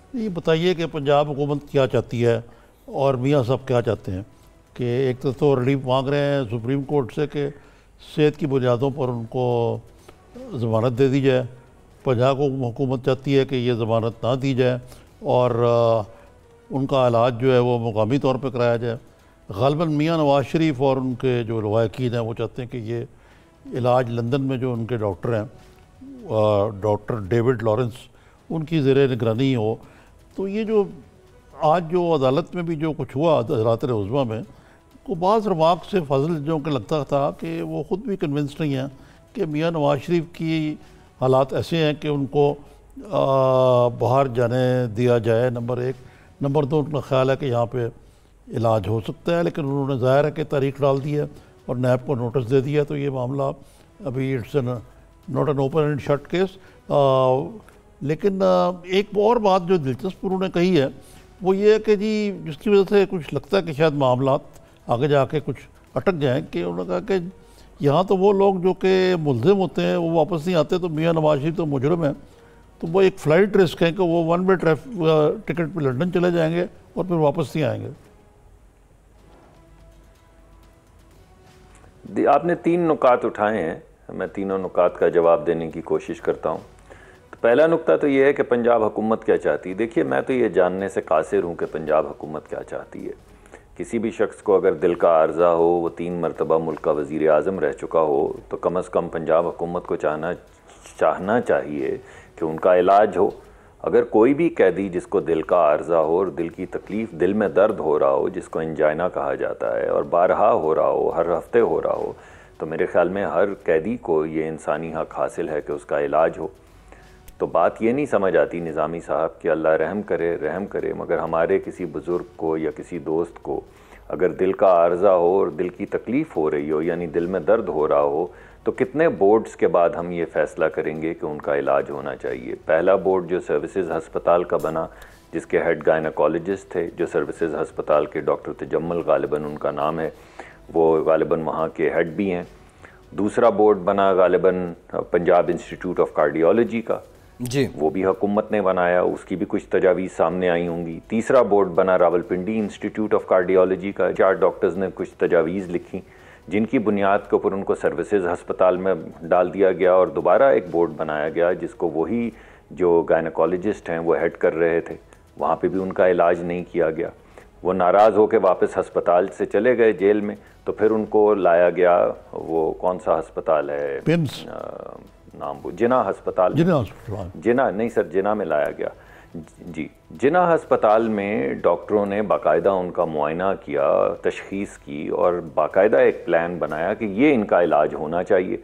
ये बताइए कि पंजाब हुकूमत क्या चाहती है और मियाँ साहब क्या चाहते हैं कि एक तो रिलीफ मांग रहे हैं सुप्रीम कोर्ट से कि सेहत की बुनियादों पर उनको ज़मानत दे दी जाए। पंजाब हुकूमत चाहती है कि ये ज़मानत ना दी जाए और उनका इलाज जो है वो मुकामी तौर पर कराया जाए। ग़ालिबन मियाँ नवाज शरीफ और उनके जो लवाकिन हैं वो चाहते हैं कि ये इलाज लंदन में जो उनके डॉक्टर हैं, डॉक्टर डेविड लॉरेंस, उनकी ज़ेर निगरानी हो। तो ये जो आज जो अदालत में भी जो कुछ हुआ अदालत उज़्मा में, को बाज़ रमाक से फजल जो कि लगता था कि वो ख़ुद भी कन्विंस नहीं है कि मियाँ नवाज शरीफ की हालात ऐसे हैं कि उनको बाहर जाने दिया जाए, नंबर एक। नंबर दो, उनका ख्याल है कि यहाँ पे इलाज हो सकता है, लेकिन उन्होंने ज़ाहिर है कि तारीख डाल दी है और नैब को नोटिस दे दिया। तो ये मामला अभी it's not an open and shut case. लेकिन एक और बात जो दिलचस्प उन्होंने कही है वो ये है कि जी जिसकी वजह से कुछ लगता है कि शायद मामला आगे जाके कुछ अटक जाएं, कि उन्होंने कहा कि यहाँ तो वो लोग जो कि मुल्ज़िम होते हैं वो वापस नहीं आते, तो मियाँ नवाज शरीफ तो मुजरम है, तो वो एक फ़्लाइट रिस्क है कि वो वन वे टिकट पर लंदन चले जाएंगे और फिर वापस नहीं आएंगे। आपने 3 नुकात उठाए हैं, मैं तीनों नुकात का जवाब देने की कोशिश करता हूँ। तो पहला नुक्ता तो ये है कि पंजाब हुकूमत क्या चाहती है। देखिए, मैं तो ये जानने से कासिर हूँ कि पंजाब हुकूमत क्या चाहती है। किसी भी शख्स को अगर दिल का आर्जा हो, वो 3 मरतबा मुल्क का वज़ीर आज़म रह चुका हो, तो कम अज़ कम पंजाब हुकूमत को चाहना चाहिए कि उनका इलाज हो। अगर कोई भी कैदी जिसको दिल का आर्जा हो और दिल की तकलीफ़, दिल में दर्द हो रहा हो, जिसको एंजाइना कहा जाता है, और बारहा हो रहा हो, हर हफ्ते हो रहा हो, तो मेरे ख़्याल में हर कैदी को ये इंसानी हक़ हासिल है कि उसका इलाज हो। तो बात ये नहीं समझ आती निज़ामी साहब कि अल्लाह रहम करे, मगर हमारे किसी बुज़ुर्ग को या किसी दोस्त को अगर दिल का आर्जा हो और दिल की तकलीफ़ हो रही हो, यानी दिल में दर्द हो रहा हो, तो कितने बोर्ड्स के बाद हम ये फ़ैसला करेंगे कि उनका इलाज होना चाहिए। पहला बोर्ड जो सर्विसेज हस्पताल का बना, जिसके हेड गायनेकोलॉजिस्ट थे, जो सर्विसेज हस्पताल के डॉक्टर तजम्मल गालिबन उनका नाम है, वो गालिबन वहाँ के हेड भी हैं। दूसरा बोर्ड बना गालिबन पंजाब इंस्टीट्यूट ऑफ कार्डियोलॉजी का जी, वो भी हुकूमत ने बनाया, उसकी भी कुछ तजावीज़ सामने आई होंगी। तीसरा बोर्ड बना रावलपिंडी इंस्टीट्यूट ऑफ कार्डियोलॉजी का, 4 डॉक्टर्स ने कुछ तजावीज़ लिखी जिनकी बुनियाद के ऊपर उनको सर्विसेज हस्पताल में डाल दिया गया, और दोबारा एक बोर्ड बनाया गया जिसको वही जो गायनेकोलॉजिस्ट हैं वो हेड कर रहे थे। वहाँ पे भी उनका इलाज नहीं किया गया, वो नाराज़ होकर वापस हस्पताल से चले गए जेल में। तो फिर उनको लाया गया, वो कौन सा हस्पताल है, पिम्स नाम वो जिना हस्पताल, जिना नहीं सर, जिना में लाया गया जी। जिना हस्पताल में डॉक्टरों ने बाकायदा उनका मुआयना किया, तशखीस की और बाकायदा एक प्लान बनाया कि ये इनका इलाज होना चाहिए।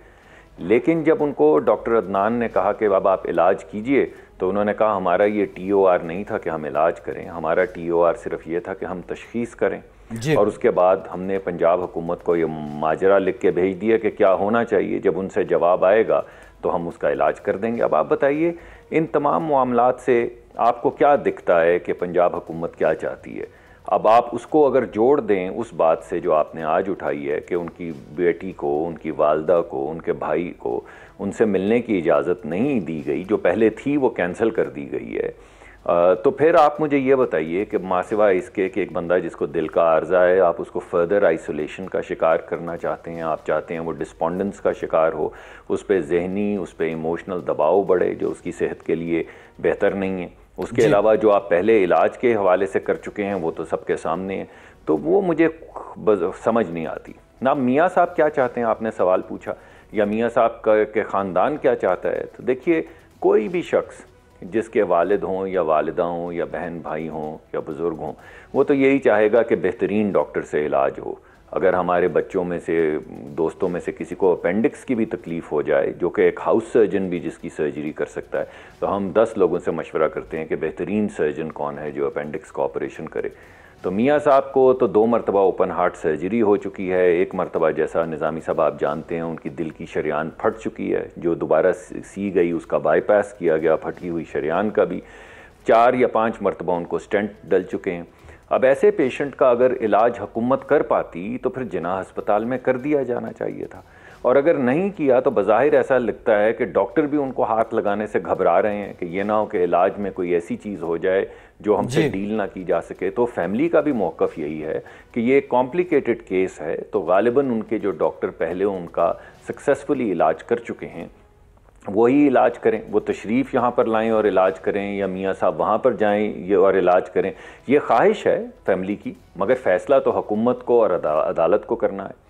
लेकिन जब उनको डॉक्टर अदनान ने कहा कि अब आप इलाज कीजिए, तो उन्होंने कहा हमारा ये TOR नहीं था कि हम इलाज करें, हमारा TOR सिर्फ ये था कि हम तशखीस करें। और उसके बाद हमने पंजाब हुकूमत को ये माजरा लिख के भेज दिया कि क्या होना चाहिए, जब उनसे जवाब आएगा तो हम उसका इलाज कर देंगे। अब आप बताइए, इन तमाम मामलात से आपको क्या दिखता है कि पंजाब हुकूमत क्या चाहती है? अब आप उसको अगर जोड़ दें उस बात से जो आपने आज उठाई है कि उनकी बेटी को, उनकी वालदा को, उनके भाई को उनसे मिलने की इजाज़त नहीं दी गई, जो पहले थी वो कैंसिल कर दी गई है, तो फिर आप मुझे ये बताइए कि मासिवा इसके कि एक बंदा जिसको दिल का आर्जा है, आप उसको फर्दर आइसोलेशन का शिकार करना चाहते हैं, आप चाहते हैं वो डिस्पोंडेंस का शिकार हो, उस पर जहनी, उस पर इमोशनल दबाव बढ़े जो उसकी सेहत के लिए बेहतर नहीं है। उसके अलावा जो आप पहले इलाज के हवाले से कर चुके हैं वो तो सबके सामने है, तो वो मुझे समझ नहीं आती ना। मियाँ साहब क्या चाहते हैं, आपने सवाल पूछा, या मियाँ साहब के ख़ानदान क्या चाहता है। तो देखिए, कोई भी शख्स जिसके वालिद हों या वालिदा हों या बहन भाई हों या बुज़ुर्ग हों, वो तो यही चाहेगा कि बेहतरीन डॉक्टर से इलाज हो। अगर हमारे बच्चों में से, दोस्तों में से किसी को अपेंडिक्स की भी तकलीफ़ हो जाए, जो कि एक हाउस सर्जन भी जिसकी सर्जरी कर सकता है, तो हम 10 लोगों से मशवरा करते हैं कि बेहतरीन सर्जन कौन है जो अपेंडिक्स का ऑपरेशन करे। तो मियाँ साहब को तो 2 मरतबा ओपन हार्ट सर्जरी हो चुकी है, 1 मरतबा जैसा निज़ामी साहब आप जानते हैं उनकी दिल की शरियान फट चुकी है, जो दोबारा सी गई उसका बाईपास किया गया, फटी हुई शरियान का भी 4 या 5 मरतबा उनको स्टेंट डल चुके हैं। अब ऐसे पेशेंट का अगर इलाज हुकूमत कर पाती तो फिर जिना हस्पताल में कर दिया जाना चाहिए था। और अगर नहीं किया तो बज़ाहिर ऐसा लगता है कि डॉक्टर भी उनको हाथ लगाने से घबरा रहे हैं कि ये ना हो कि इलाज में कोई ऐसी चीज़ हो जाए जो हमसे डील ना की जा सके। तो फैमिली का भी मौक़िफ़ यही है कि ये कॉम्प्लिकेटेड केस है, तो गालिबन उनके जो डॉक्टर पहले उनका सक्सेसफुली इलाज कर चुके हैं वही इलाज करें, वो तशरीफ़ यहाँ पर लाएं और इलाज करें, या मियाँ साहब वहाँ पर जाएं ये और इलाज करें। ये ख्वाहिश है फैमिली की, मगर फ़ैसला तो हुकूमत को और अदालत को करना है।